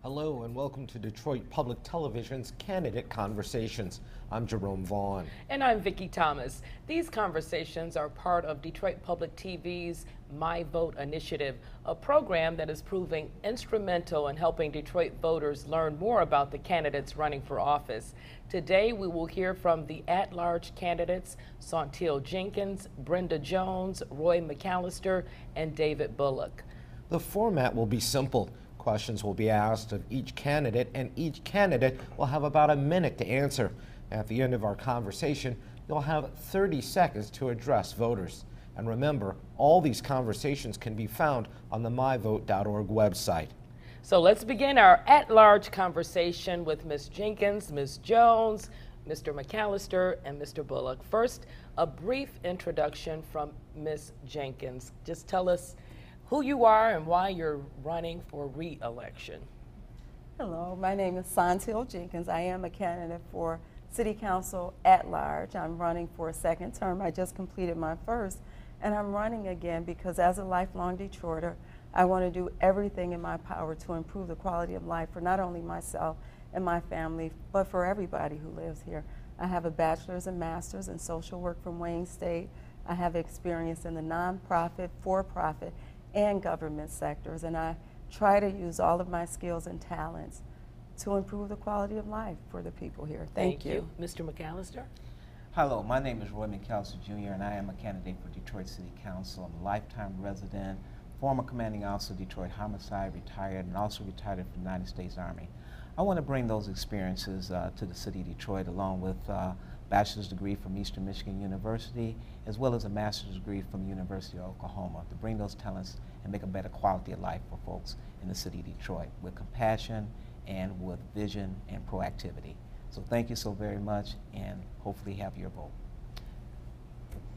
Hello and welcome to Detroit Public Television's Candidate Conversations. I'm Jerome Vaughn. And I'm Vicki Thomas. These conversations are part of Detroit Public TV's My Vote initiative, a program that is proving instrumental in helping Detroit voters learn more about the candidates running for office. Today we will hear from the at-large candidates, Saunteel Jenkins, Brenda Jones, Roy McCalister, and David Bullock. The format will be simple. Questions will be asked of each candidate, and each candidate will have about a minute to answer. At the end of our conversation, you'll have 30 seconds to address voters. And remember, all these conversations can be found on the myvote.org website. So let's begin our at-large conversation with Ms. Jenkins, Ms. Jones, Mr. McCalister, and Mr. Bullock. First, a brief introduction from Ms. Jenkins. Just tell us who you are and why you're running for re-election. Hello, my name is Saunteel Jenkins. I am a candidate for City Council at large. I'm running for a second term. I just completed my first, and I'm running again because as a lifelong Detroiter, I want to do everything in my power to improve the quality of life for not only myself and my family, but for everybody who lives here. I have a bachelor's and master's in social work from Wayne State. I have experience in the nonprofit, for-profit, and government sectors, and I try to use all of my skills and talents to improve the quality of life for the people here. Thank you. Mr. McCalister? Hello, my name is Roy McCalister Jr. and I am a candidate for Detroit City Council. I'm a lifetime resident, former commanding officer of Detroit Homicide, retired, and also retired from the United States Army. I want to bring those experiences to the city of Detroit along with bachelor's degree from Eastern Michigan University, as well as a master's degree from the University of Oklahoma, to bring those talents and make a better quality of life for folks in the city of Detroit with compassion and with vision and proactivity. So thank you so very much, and hopefully have your vote.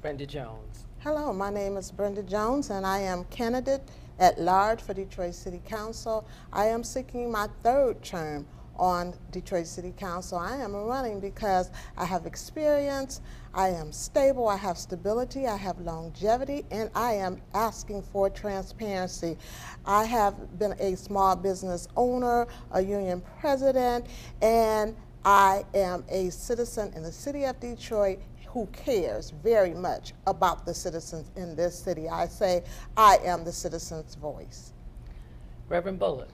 Brenda Jones. Hello, my name is Brenda Jones, and I am candidate at large for Detroit City Council. I am seeking my third term on Detroit City Council. I am running because I have experience, I am stable, I have stability, I have longevity, and I am asking for transparency. I have been a small business owner, a union president, and I am a citizen in the city of Detroit who cares very much about the citizens in this city. I say I am the citizen's voice. Reverend Bullock.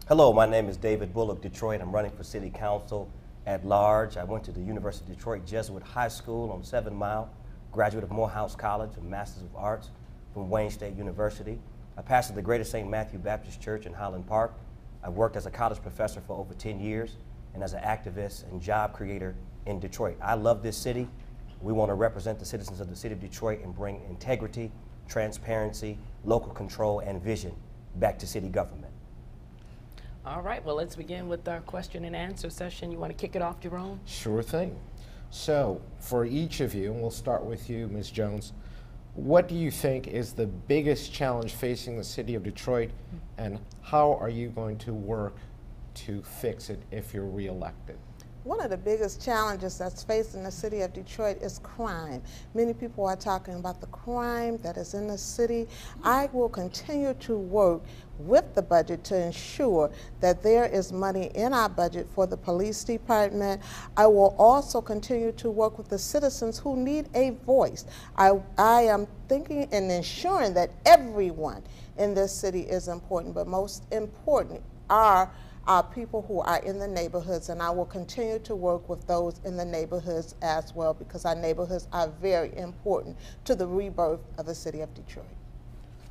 Hello, my name is David Bullock, Detroit. I'm running for City Council at large. I went to the University of Detroit Jesuit High School on 7 Mile, graduate of Morehouse College, a Master's of Arts from Wayne State University. I pastored the Greater St. Matthew Baptist Church in Highland Park. I worked as a college professor for over 10 years and as an activist and job creator in Detroit. I love this city. We want to represent the citizens of the city of Detroit and bring integrity, transparency, local control, and vision back to city government. All right, well, let's begin with our question and answer session. You want to kick it off, Jerome? Sure thing. So, for each of you, and we'll start with you, Ms. Jones, what do you think is the biggest challenge facing the city of Detroit, and how are you going to work to fix it if you're reelected? One of the biggest challenges that's facing the city of Detroit is crime. Many people are talking about the crime that is in the city. I will continue to work with the budget to ensure that there is money in our budget for the police department. I will also continue to work with the citizens who need a voice. I am thinking and ensuring that everyone in this city is important, but most important are people who are in the neighborhoods, and I will continue to work with those in the neighborhoods as well, because our neighborhoods are very important to the rebirth of the city of Detroit.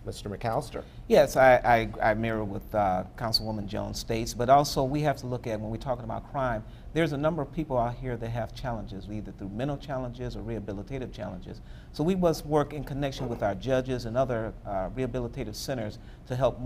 Mr. McCalister. Yes, I mirror what Councilwoman Jones states, but also we have to look at, when we're talking about crime, there's a number of people out here that have challenges, either through mental challenges or rehabilitative challenges. So we must work in connection with our judges and other rehabilitative centers to help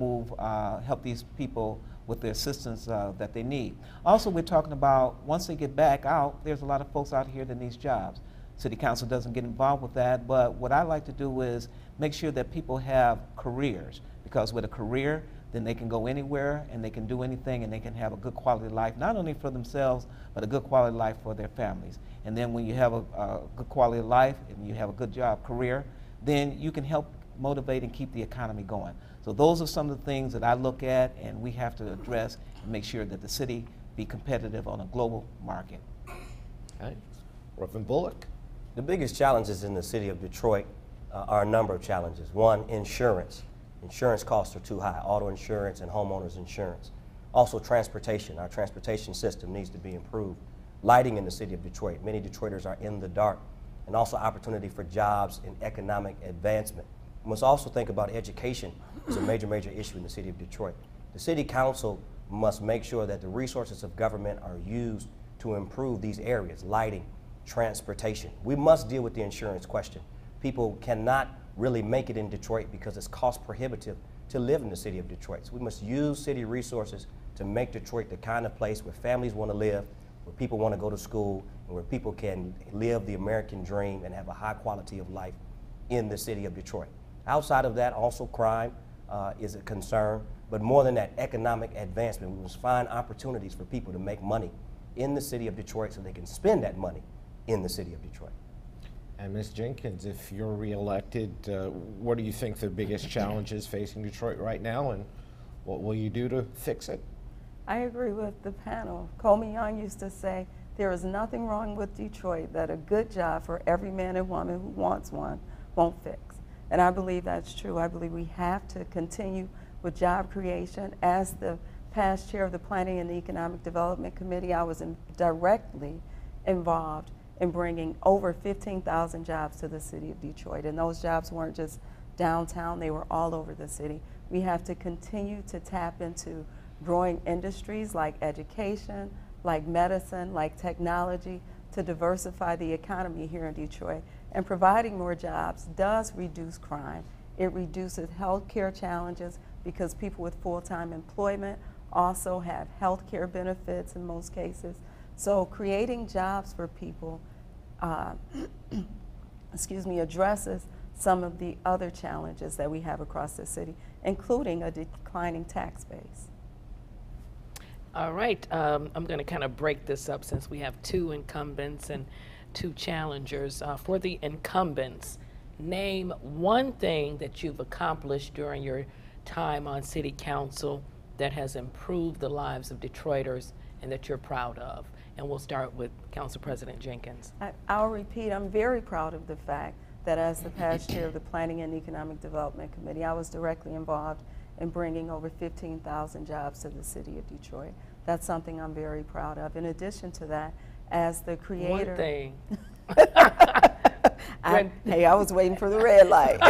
help these people with the assistance that they need. Also, we're talking about, once they get back out, there's a lot of folks out here that needs jobs. City Council doesn't get involved with that, but what I like to do is make sure that people have careers, because with a career, then they can go anywhere and they can do anything and they can have a good quality of life, not only for themselves, but a good quality of life for their families. And then when you have a good quality of life and you have a good job career, then you can help motivate and keep the economy going. So those are some of the things that I look at and we have to address and make sure that the city be competitive on a global market. Okay. Reverend Bullock. The biggest challenges in the city of Detroit are a number of challenges. One, insurance. Insurance costs are too high, auto insurance and homeowners insurance. Also transportation. Our transportation system needs to be improved. Lighting in the city of Detroit. Many Detroiters are in the dark. And also opportunity for jobs and economic advancement. We must also think about education as a major issue in the city of Detroit. The city council must make sure that the resources of government are used to improve these areas, lighting, transportation. We must deal with the insurance question. People cannot really make it in Detroit because it's cost prohibitive to live in the city of Detroit. So we must use city resources to make Detroit the kind of place where families want to live, where people want to go to school, and where people can live the American dream and have a high quality of life in the city of Detroit. Outside of that, also crime is a concern, but more than that, economic advancement. We must find opportunities for people to make money in the city of Detroit so they can spend that money in the city of Detroit. And Ms. Jenkins, if you're reelected, what do you think the biggest challenges facing Detroit right now, and what will you do to fix it? I agree with the panel. Coleman Young used to say, there is nothing wrong with Detroit that a good job for every man and woman who wants one won't fix. And I believe that's true. I believe we have to continue with job creation. As the past chair of the Planning and Economic Development Committee, I was directly involved in bringing over 15,000 jobs to the city of Detroit. And those jobs weren't just downtown, they were all over the city. We have to continue to tap into growing industries like education, like medicine, like technology, to diversify the economy here in Detroit. And providing more jobs does reduce crime. It reduces healthcare challenges because people with full-time employment also have healthcare benefits in most cases. So creating jobs for people addresses some of the other challenges that we have across the city, including a declining tax base. All right, I'm going to kind of break this up since we have two incumbents and two challengers. For the incumbents, name one thing that you've accomplished during your time on City Council that has improved the lives of Detroiters and that you're proud of. And we'll start with Council President Jenkins. I'll repeat, I'm very proud of the fact that as the past chair of the Planning and Economic Development Committee, I was directly involved in bringing over 15,000 jobs to the city of Detroit. That's something I'm very proud of. In addition to that, as the creator— One thing. Hey, I was waiting for the red light.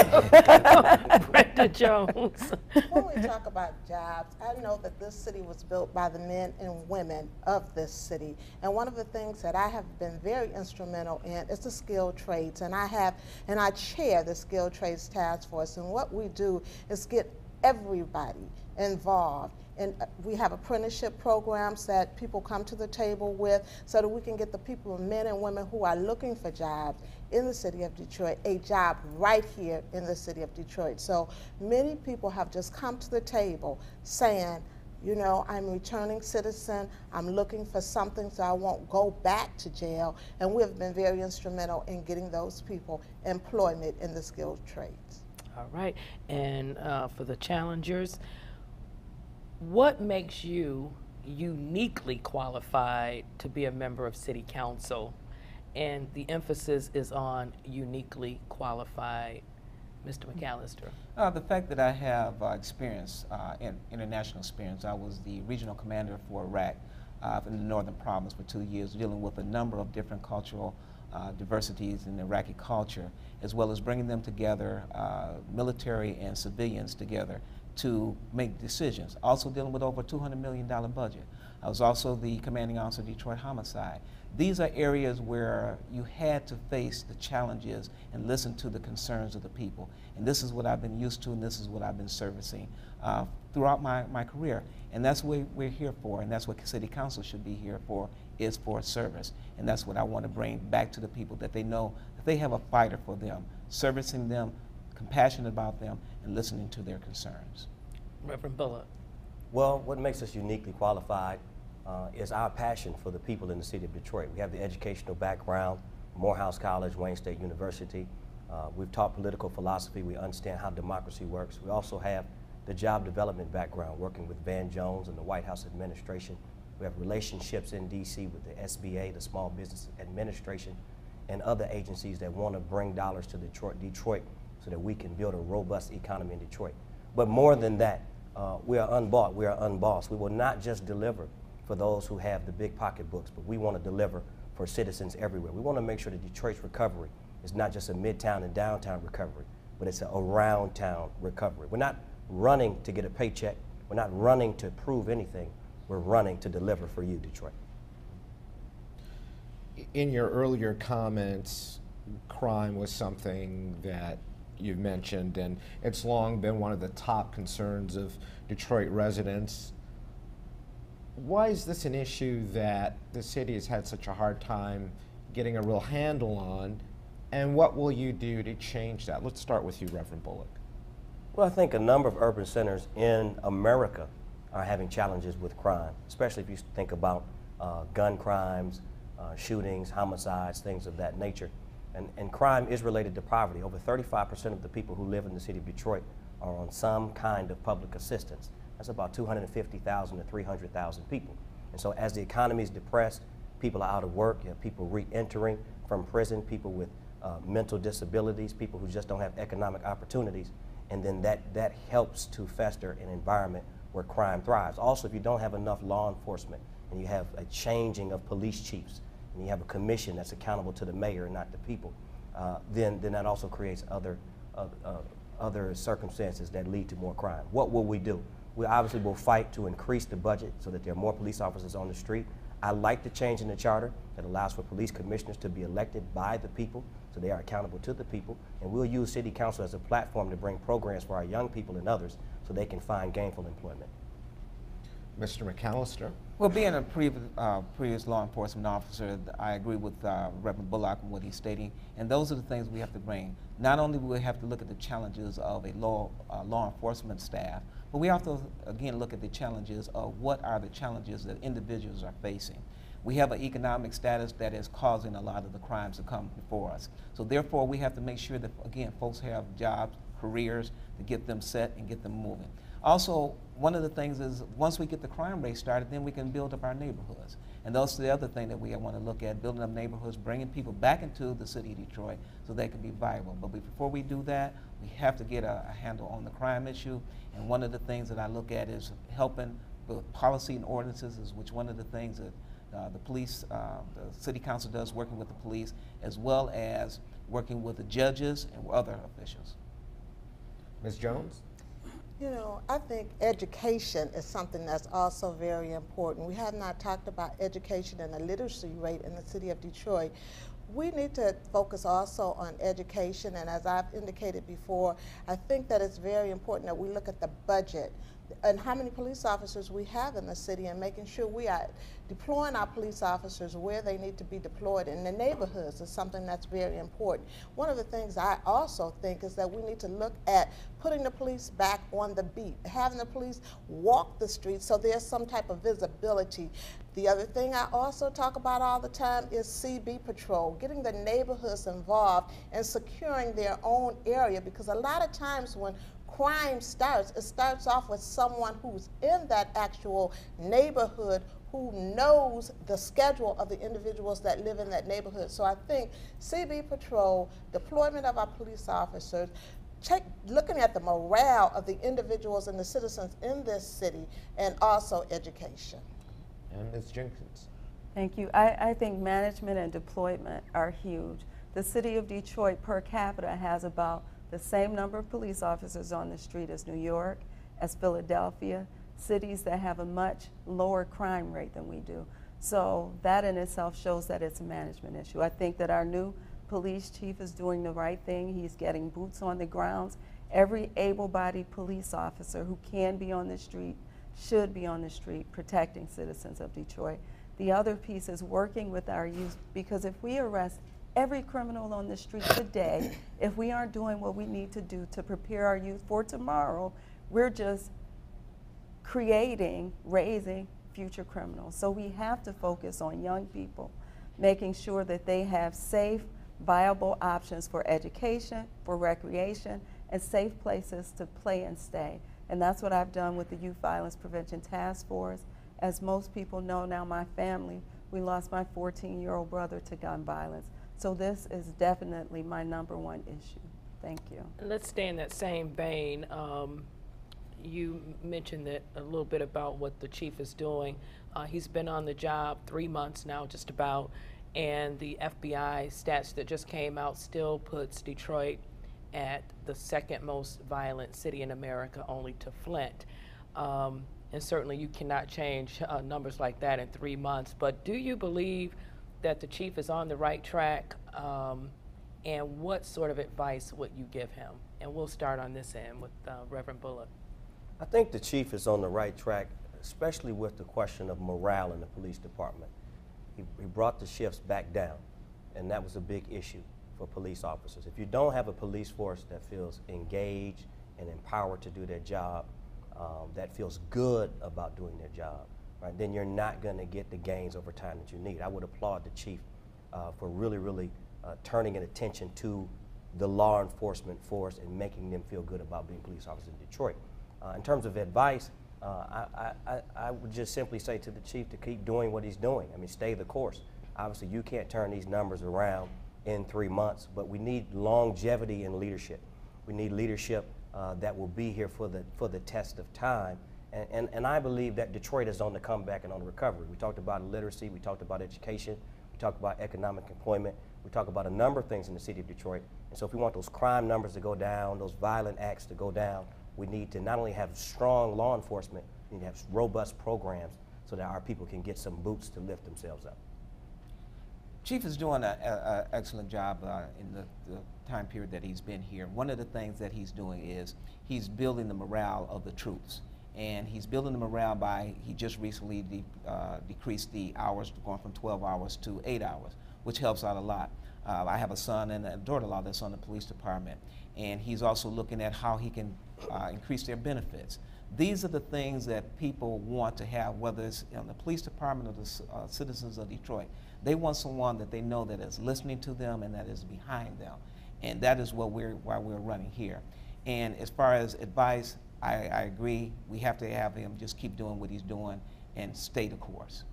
Brenda Jones. When we talk about jobs, I know that this city was built by the men and women of this city. And one of the things that I have been very instrumental in is the skilled trades. And I chair the skilled trades task force. And what we do is get everybody involved. And we have apprenticeship programs that people come to the table with so that we can get the people, men and women who are looking for jobs in the city of Detroit, a job right here in the city of Detroit. So many people have just come to the table saying, you know, I'm a returning citizen, I'm looking for something so I won't go back to jail. And we have been very instrumental in getting those people employment in the skilled trades. All right, and for the challengers, what makes you uniquely qualified to be a member of City Council? And the emphasis is on uniquely qualified. Mr. McCalister. The fact that I have experience, international experience. I was the regional commander for Iraq in the northern province for 2 years, dealing with a number of different cultural diversities in the Iraqi culture, as well as bringing them together, military and civilians together, to make decisions. Also dealing with over $200 million budget. I was also the commanding officer of Detroit Homicide. These are areas where you had to face the challenges and listen to the concerns of the people. And this is what I've been used to, and this is what I've been servicing throughout my career. And that's what we're here for, and that's what City Council should be here for, is for service. And that's what I want to bring back to the people, that they know that they have a fighter for them, servicing them, compassionate about them, and listening to their concerns. Reverend Bullock. Well, what makes us uniquely qualified is our passion for the people in the city of Detroit. We have the educational background, Morehouse College, Wayne State University. We've taught political philosophy. We understand how democracy works. We also have the job development background, working with Brenda Jones and the White House administration. We have relationships in D.C. with the SBA, the Small Business Administration, and other agencies that want to bring dollars to Detroit so that we can build a robust economy in Detroit. But more than that, we are unbought, we are unbossed. We will not just deliver for those who have the big pocketbooks, but we want to deliver for citizens everywhere. We want to make sure that Detroit's recovery is not just a midtown and downtown recovery, but it's an around town recovery. We're not running to get a paycheck. We're not running to prove anything. We're running to deliver for you, Detroit. In your earlier comments, crime was something that you've mentioned, and it's long been one of the top concerns of Detroit residents. Why is this an issue that the city has had such a hard time getting a real handle on, and what will you do to change that? Let's start with you, Reverend Bullock. Well, I think a number of urban centers in America are having challenges with crime, especially if you think about gun crimes, shootings, homicides, things of that nature. And crime is related to poverty. Over 35% of the people who live in the city of Detroit are on some kind of public assistance. That's about 250,000 to 300,000 people. And so as the economy is depressed, people are out of work, you have people re-entering from prison, people with mental disabilities, people who just don't have economic opportunities, and then that helps to fester an environment where crime thrives. Also, if you don't have enough law enforcement and you have a changing of police chiefs and you have a commission that's accountable to the mayor and not the people, then that also creates other circumstances that lead to more crime. What will we do? We obviously will fight to increase the budget so that there are more police officers on the street. I like the change in the charter that allows for police commissioners to be elected by the people, so they are accountable to the people. And we'll use City Council as a platform to bring programs for our young people and others so they can find gainful employment. Mr. McCalister. Well, being a previous law enforcement officer, I agree with Reverend Bullock and what he's stating, and those are the things we have to bring. Not only will we have to look at the challenges of a law enforcement staff, but we have to, again, look at the challenges of what are the challenges that individuals are facing. We have an economic status that is causing a lot of the crimes to come before us. So therefore, we have to make sure that, again, folks have jobs, careers, to get them set and get them moving. Also, one of the things is once we get the crime rate started, then we can build up our neighborhoods. And that's the other thing that we want to look at, building up neighborhoods, bringing people back into the city of Detroit so they can be viable. But before we do that, we have to get a handle on the crime issue. And one of the things that I look at is helping with policy and ordinances, is which one of the things that the police, the city council does, working with the police, as well as working with the judges and other officials. Ms. Jones? You know, I think education is something that's also very important. We have not talked about education and the literacy rate in the city of Detroit. We need to focus also on education, and as I've indicated before, I think that it's very important that we look at the budget and how many police officers we have in the city, and making sure we are deploying our police officers where they need to be deployed in the neighborhoods is something that's very important. One of the things I also think is that we need to look at putting the police back on the beat, having the police walk the streets so there's some type of visibility. The other thing I also talk about all the time is CB patrol, getting the neighborhoods involved and securing their own area, because a lot of times when crime starts, it starts off with someone who's in that actual neighborhood who knows the schedule of the individuals that live in that neighborhood. So I think CB patrol, deployment of our police officers, looking at the morale of the individuals and the citizens in this city, and also education. And Ms. Jenkins. Thank you. I think management and deployment are huge. The city of Detroit per capita has about the same number of police officers on the street as New York, as Philadelphia, cities that have a much lower crime rate than we do. So that in itself shows that it's a management issue. I think that our new police chief is doing the right thing. He's getting boots on the grounds. Every able-bodied police officer who can be on the street should be on the street protecting citizens of Detroit. The other piece is working with our youth, because if we arrest every criminal on the street today, if we aren't doing what we need to do to prepare our youth for tomorrow, we're just raising future criminals. So we have to focus on young people, making sure that they have safe, viable options for education, for recreation, and safe places to play and stay. And that's what I've done with the Youth Violence Prevention Task Force. As most people know now, my family, we lost my 14-year-old brother to gun violence. So this is definitely my #1 issue. Thank you. Let's stay in that same vein. You mentioned that a little bit about what the chief is doing. He's been on the job 3 months now, just about, and the FBI stats that just came out still puts Detroit at the second most violent city in America, only to Flint. And certainly you cannot change numbers like that in 3 months, but do you believe that the chief is on the right track? And what sort of advice would you give him? And we'll start on this end with Reverend Bullock. I think the chief is on the right track, especially with the question of morale in the police department. He brought the shifts back down, and that was a big issue for police officers. If you don't have a police force that feels engaged and empowered to do their job, that feels good about doing their job, right, then you're not going to get the gains over time that you need. I would applaud the chief for really turning an attention to the law enforcement force and making them feel good about being police officers in Detroit. In terms of advice, I would just simply say to the chief to keep doing what he's doing. I mean, stay the course. Obviously, you can't turn these numbers around in 3 months, but we need longevity in leadership. We need leadership that will be here for the test of time. And I believe that Detroit is on the comeback and on the recovery. We talked about literacy, we talked about education, we talked about economic employment, we talked about a number of things in the city of Detroit. And so if we want those crime numbers to go down, those violent acts to go down, we need to not only have strong law enforcement, we need to have robust programs so that our people can get some boots to lift themselves up. Chief is doing an excellent job in the time period that he's been here. One of the things that he's doing is he's building the morale of the troops. And he's building the morale by, he just recently decreased the hours, going from 12 hours to 8 hours, which helps out a lot. I have a son and a daughter-in-law that's on the police department, and he's also looking at how he can increase their benefits. These are the things that people want to have, whether it's in the police department or the citizens of Detroit. They want someone that they know that is listening to them and that is behind them. And that is why we're running here. And as far as advice, I agree. We have to have him just keep doing what he's doing and stay the course.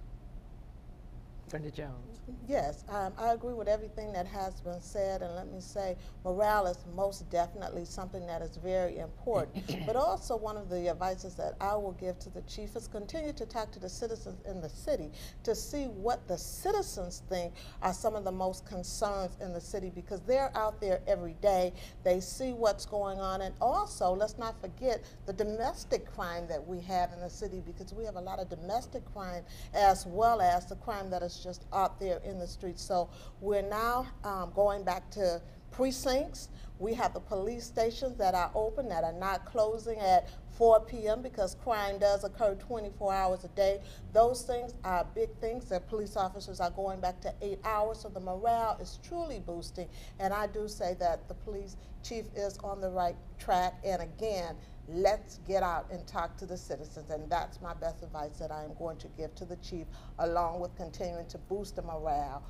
Brenda Jones. Yes, I agree with everything that has been said, and let me say morale is most definitely something that is very important. But also one of the advices that I will give to the chief is continue to talk to the citizens in the city to see what the citizens think are some of the most concerns in the city, because they're out there every day. They see what's going on, and also let's not forget the domestic crime that we have in the city, because we have a lot of domestic crime as well as the crime that is just out there in the streets. So we're now going back to precincts. We have the police stations that are open, that are not closing at 4 p.m. because crime does occur 24 hours a day. Those things are big things that police officers are going back to 8 hours, so the morale is truly boosting. And I do say that the police chief is on the right track. And again, let's get out and talk to the citizens, and that's my best advice that I am going to give to the chief, along with continuing to boost the morale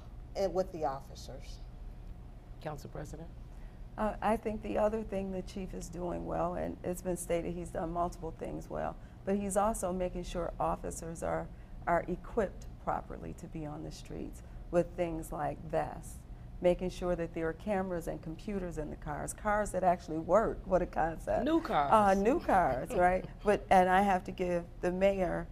with the officers. Council President. I think the other thing the chief is doing well, and it's been stated he's done multiple things well, but he's also making sure officers are equipped properly to be on the streets with things like vests, making sure that there are cameras and computers in the cars that actually work. What a concept. New cars. New cars, right? And I have to give the mayor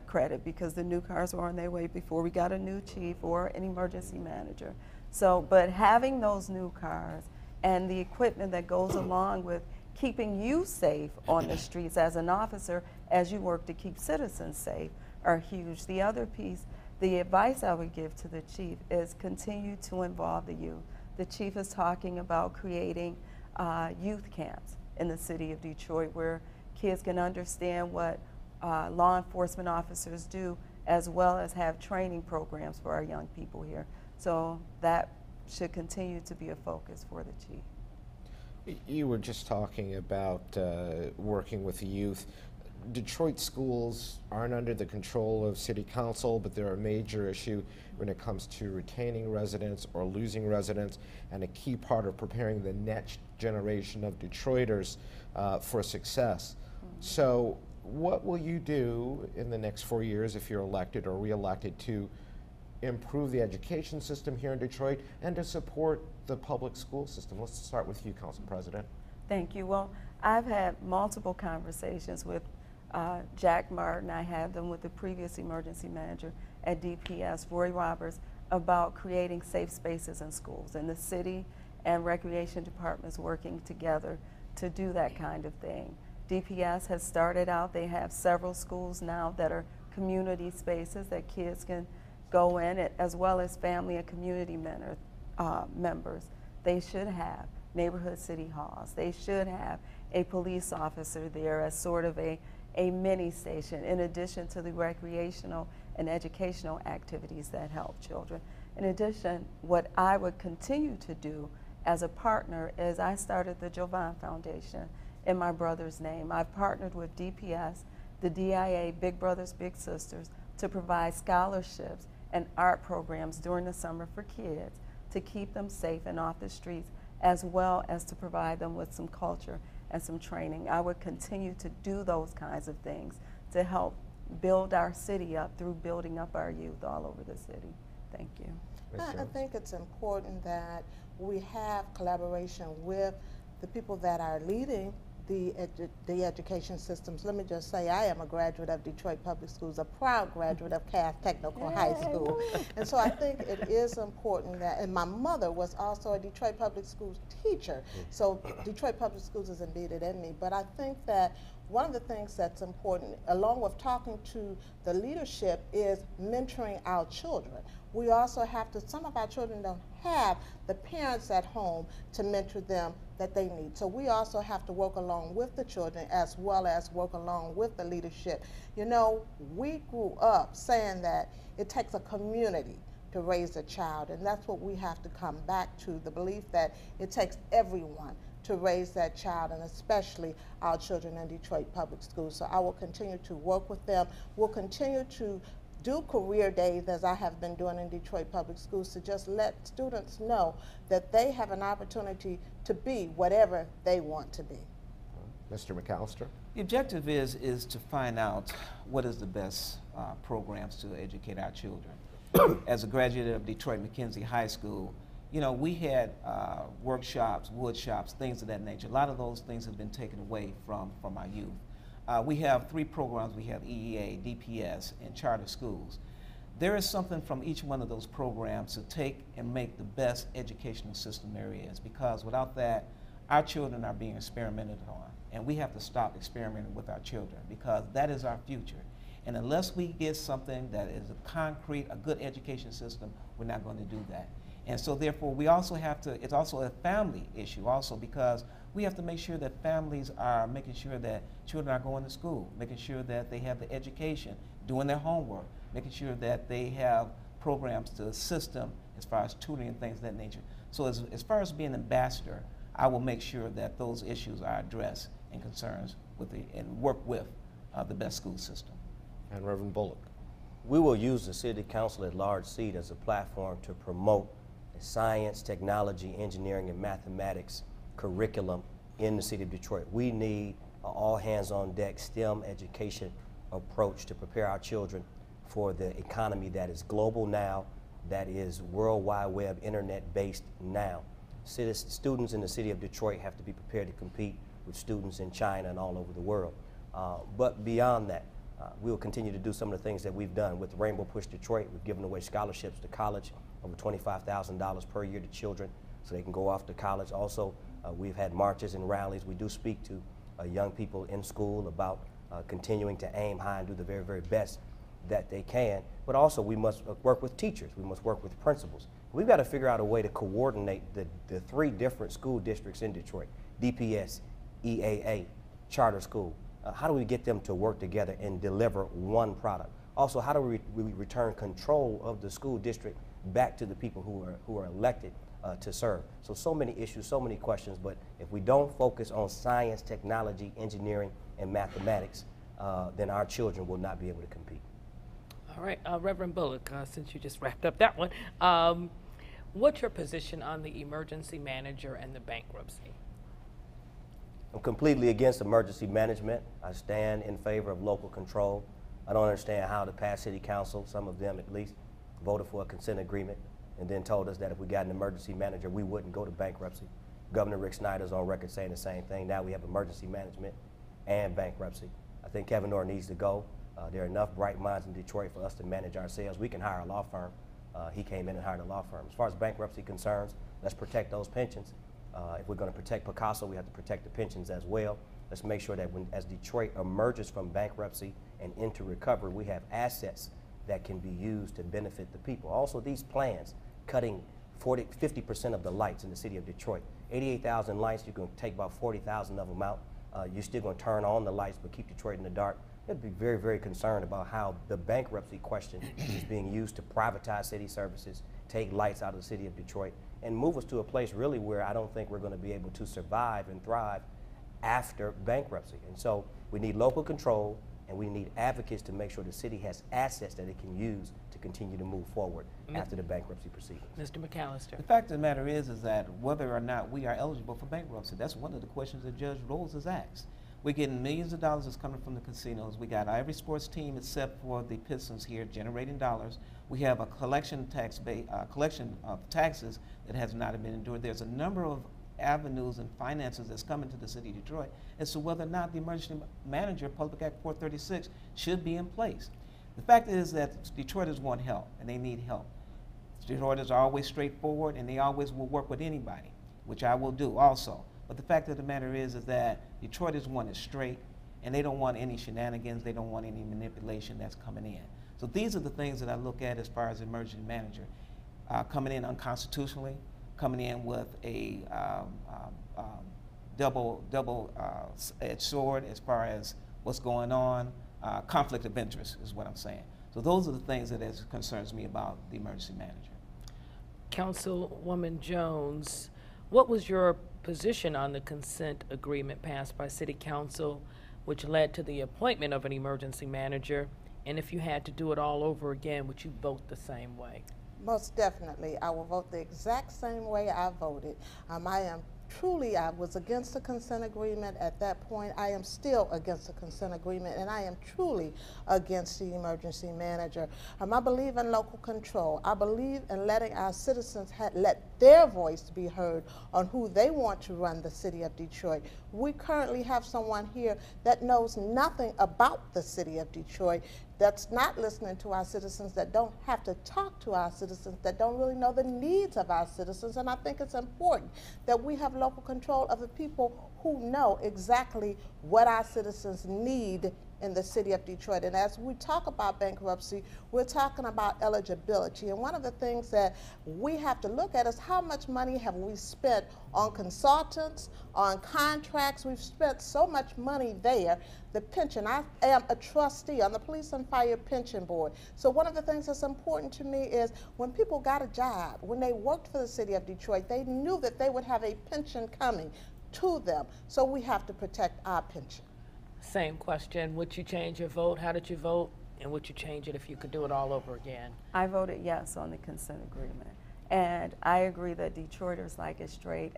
credit, because the new cars were on their way before we got a new chief or an emergency manager. So, but having those new cars and the equipment that goes along with keeping you safe on the streets as an officer, as you work to keep citizens safe, are huge. The other piece, the advice I would give to the chief is continue to involve the youth. The chief is talking about creating youth camps in the city of Detroit where kids can understand what law enforcement officers do, as well as have training programs for our young people here. So that should continue to be a focus for the chief. You were just talking about working with the youth. Detroit schools aren't under the control of City Council, but they're a major issue when it comes to retaining residents or losing residents, and a key part of preparing the next generation of Detroiters for success. So what will you do in the next 4 years if you're elected or re-elected to improve the education system here in Detroit and to support the public school system? Let's start with you, Council President. Thank you. Well, I've had multiple conversations with Jack Martin. I had them with the previous emergency manager at DPS, Roy Roberts, about creating safe spaces in schools, and the city and recreation departments working together to do that kind of thing. DPS has started out, they have several schools now that are community spaces that kids can go in, as well as family and community members. They should have neighborhood city halls. They should have a police officer there as sort of a mini station, in addition to the recreational and educational activities that help children. In addition, what I would continue to do as a partner is I started the Jovan Foundation in my brother's name. I've partnered with DPS, the DIA, Big Brothers Big Sisters, to provide scholarships and art programs during the summer for kids to keep them safe and off the streets, as well as to provide them with some culture and some training. I would continue to do those kinds of things to help build our city up through building up our youth all over the city. Thank you. I think it's important that we have collaboration with the people that are leading the education systems. Let me just say, I am a graduate of Detroit Public Schools, a proud graduate of Cass Technical High School. And so I think it is important that, and my mother was also a Detroit Public Schools teacher, so Detroit Public Schools is embedded in me. But I think that one of the things that's important, along with talking to the leadership, is mentoring our children. We also have to, some of our children don't have the parents at home to mentor them that they need. So we also have to work along with the children as well as work along with the leadership. You know, we grew up saying that it takes a community to raise a child, and that's what we have to come back to, the belief that it takes everyone to raise that child, and especially our children in Detroit Public Schools. So I will continue to work with them. We'll continue to do career days, as I have been doing in Detroit Public Schools, to just let students know that they have an opportunity to be whatever they want to be. Mr. McCalister? The objective is to find out what is the best programs to educate our children. As a graduate of Detroit McKenzie High School, you know, we had workshops, wood shops, things of that nature. A lot of those things have been taken away from our youth. We have 3 programs. We have EEA, DPS, and charter schools. There is something from each one of those programs to take and make the best educational system there is, because without that, our children are being experimented on, and we have to stop experimenting with our children, because that is our future. And unless we get something that is a concrete, a good education system, we're not going to do that. And so therefore, we also have to, it's also a family issue also, because we have to make sure that families are making sure that children are going to school, making sure that they have the education, doing their homework, making sure that they have programs to assist them as far as tutoring and things of that nature. So as far as being an ambassador, I will make sure that those issues are addressed and concerns with and work with the best school system. And Reverend Bullock. We will use the City Council at large seat as a platform to promote science, technology, engineering, and mathematics curriculum in the city of Detroit. We need an all-hands-on-deck STEM education approach to prepare our children for the economy that is global now, that is World Wide Web, internet-based now. Students in the city of Detroit have to be prepared to compete with students in China and all over the world. But beyond that, we will continue to do some of the things that we've done with Rainbow Push Detroit. We've given away scholarships to college, over $25,000 per year to children so they can go off to college. Also, we've had marches and rallies. We do speak to young people in school about continuing to aim high and do the very, very best that they can. But also, we must work with teachers. We must work with principals. We've got to figure out a way to coordinate the 3 different school districts in Detroit, DPS, EAA, charter school. How do we get them to work together and deliver one product? Also, how do we return control of the school district back to the people who are elected to serve? So many issues, so many questions, but if we don't focus on science, technology, engineering, and mathematics, then our children will not be able to compete. All right, Reverend Bullock, since you just wrapped up that one, what's your position on the emergency manager and the bankruptcy? I'm completely against emergency management. I stand in favor of local control. I don't understand how the past city council, some of them at least, voted for a consent agreement and then told us that if we got an emergency manager, we wouldn't go to bankruptcy. Governor Rick Snyder's on record saying the same thing. Now we have emergency management and bankruptcy. I think Kevin Orr needs to go. There are enough bright minds in Detroit for us to manage ourselves. We can hire a law firm. He came in and hired a law firm. As far as bankruptcy concerns, let's protect those pensions. If we're going to protect Picasso, we have to protect the pensions as well. Let's make sure that as Detroit emerges from bankruptcy and into recovery, we have assets that can be used to benefit the people. Also, these plans, cutting 50% of the lights in the city of Detroit. 88,000 lights, you're going to take about 40,000 of them out. You're still going to turn on the lights but keep Detroit in the dark. I'd be very, very concerned about how the bankruptcy question is being used to privatize city services, take lights out of the city of Detroit, and move us to a place really where I don't think we're going to be able to survive and thrive after bankruptcy. And so we need local control, and we need advocates to make sure the city has assets that it can use to continue to move forward after the bankruptcy proceedings. Mr. McCalister. The fact of the matter is that whether or not we are eligible for bankruptcy, that's one of the questions that Judge Rose has asked. We're getting millions of dollars that's coming from the casinos. We got every sports team except for the Pistons here generating dollars. We have a collection of taxes that has not been endured. There's a number of avenues and finances that's coming to the city of Detroit as to whether or not the emergency manager, Public Act 436, should be in place. The fact is that Detroiters want help, and they need help. Detroiters are always straightforward, and they always will work with anybody, which I will do also. But the fact of the matter is that Detroiters want it straight, and they don't want any shenanigans, they don't want any manipulation that's coming in. So these are the things that I look at as far as emergency manager. Coming in unconstitutionally, coming in with a double-edged sword as far as what's going on. Conflict of interest is what I'm saying. So those are the things that concerns me about the emergency manager. Councilwoman Jones, what was your position on the consent agreement passed by City Council, which led to the appointment of an emergency manager? And if you had to do it all over again, would you vote the same way? Most definitely. I will vote the exact same way I voted. I was against the consent agreement at that point. I am still against the consent agreement, and I am truly against the emergency manager. I believe in local control. I believe in letting our citizens let their voice be heard on who they want to run the city of Detroit. We currently have someone here that knows nothing about the city of Detroit, that's not listening to our citizens, that don't have to talk to our citizens, that don't really know the needs of our citizens. And I think it's important that we have local control of the people who know exactly what our citizens need in the city of Detroit. And as we talk about bankruptcy, we're talking about eligibility. And one of the things that we have to look at is how much money have we spent on consultants, on contracts. We've spent so much money there. The pension, I am a trustee on the Police and Fire Pension Board. So one of the things that's important to me is when people got a job, when they worked for the city of Detroit, they knew that they would have a pension coming to them. So we have to protect our pension. Same question. Would you change your vote? How did you vote? And would you change it if you could do it all over again? I voted yes on the consent agreement. And I agree that Detroiters like it straight.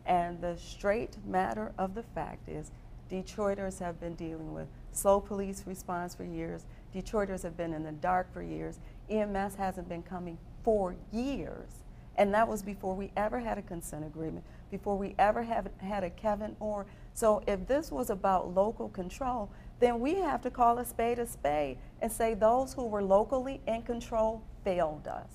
And the straight matter of the fact is Detroiters have been dealing with slow police response for years. Detroiters have been in the dark for years. EMS hasn't been coming for years. And that was before we ever had a consent agreement, before we ever had a Kevin Orr. So if this was about local control, then we have to call a spade and say those who were locally in control failed us.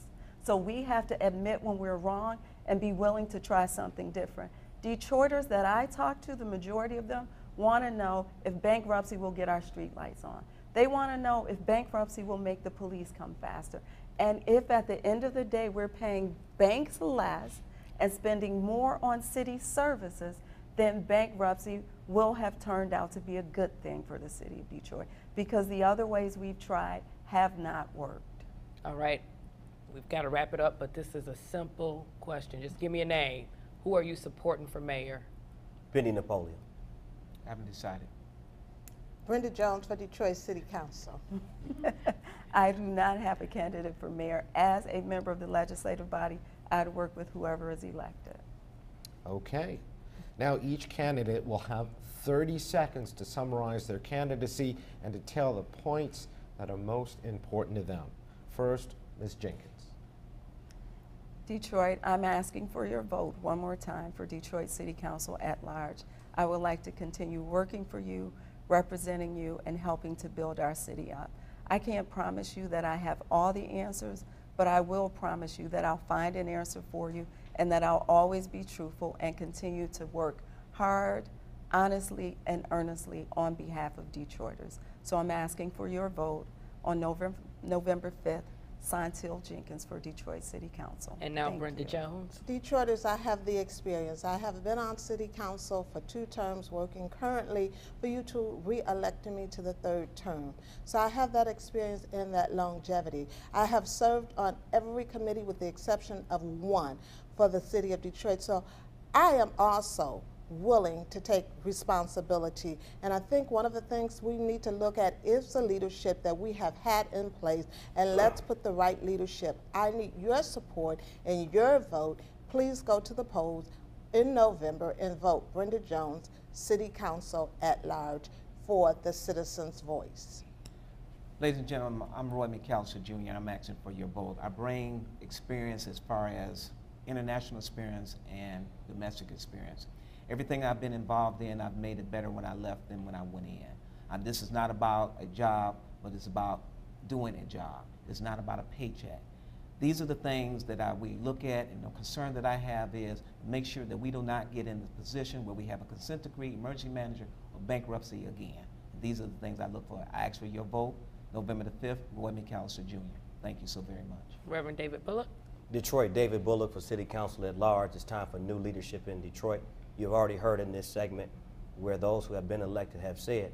So we have to admit when we're wrong and be willing to try something different. Detroiters that I talk to, the majority of them, want to know if bankruptcy will get our street lights on. They want to know if bankruptcy will make the police come faster. And if at the end of the day we're paying banks less and spending more on city services, then bankruptcy will have turned out to be a good thing for the city of Detroit, because the other ways we've tried have not worked. All right, we've got to wrap it up, but this is a simple question. Just give me a name. Who are you supporting for mayor? Benny Napoleon. I haven't decided. Brenda Jones for Detroit City Council. I do not have a candidate for mayor. As a member of the legislative body, I'd work with whoever is elected. Okay. Now each candidate will have 30 seconds to summarize their candidacy and to tell the points that are most important to them. First, Ms. Jenkins. Detroit, I'm asking for your vote one more time for Detroit City Council at large. I would like to continue working for you, representing you, and helping to build our city up. I can't promise you that I have all the answers, but I will promise you that I'll find an answer for you and that I'll always be truthful and continue to work hard, honestly, and earnestly on behalf of Detroiters. So I'm asking for your vote on November 5th, Saunteel Jenkins for Detroit City Council. And now Thank Brenda you. Jones. Detroiters, I have the experience. I have been on City Council for 2 terms, working currently for you to re-elect me to the 3rd term. So I have that experience and that longevity. I have served on every committee with the exception of 1 for the City of Detroit. So I am also willing to take responsibility. And I think one of the things we need to look at is the leadership that we have had in place, and let's put the right leadership. I need your support and your vote. Please go to the polls in November and vote Brenda Jones, City Council at large, for the citizens' voice. Ladies and gentlemen, I'm Roy McCalister Jr., and I'm asking for your vote. I bring experience as far as international experience and domestic experience. Everything I've been involved in, I've made it better when I left than when I went in. This is not about a job, but it's about doing a job. It's not about a paycheck. These are the things that we look at, and the concern that I have is make sure that we do not get in the position where we have a consent decree, emergency manager, or bankruptcy again. These are the things I look for. I ask for your vote, November the 5th, Roy McCalister Jr. Thank you so very much. Reverend David Bullock. Detroit, David Bullock for City Council at large. It's time for new leadership in Detroit. You've already heard in this segment where those who have been elected have said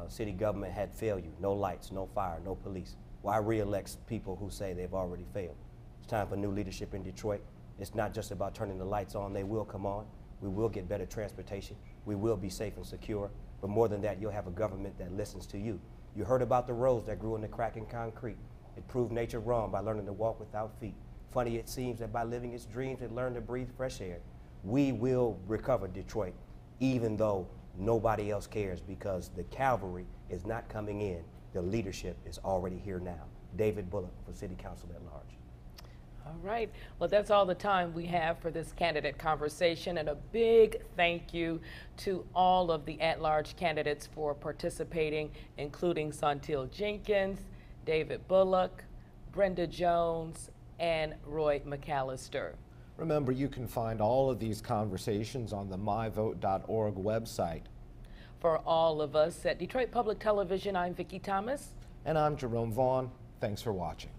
city government had failed you. No lights, no fire, no police. Why re-elect people who say they've already failed? It's time for new leadership in Detroit. It's not just about turning the lights on. They will come on. We will get better transportation. We will be safe and secure. But more than that, you'll have a government that listens to you. You heard about the roads that grew in the crack and concrete. It proved nature wrong by learning to walk without feet. Funny it seems that by living its dreams, it learned to breathe fresh air. We will recover Detroit, even though nobody else cares, because the cavalry is not coming in. The leadership is already here now. David Bullock for City Council at large. All right. Well, that's all the time we have for this candidate conversation, and a big thank you to all of the at-large candidates for participating, including Saunteel Jenkins, David Bullock, Brenda Jones, and Roy McCalister. Remember, you can find all of these conversations on the myvote.org website. For all of us at Detroit Public Television, I'm Vicki Thomas. And I'm Jerome Vaughn. Thanks for watching.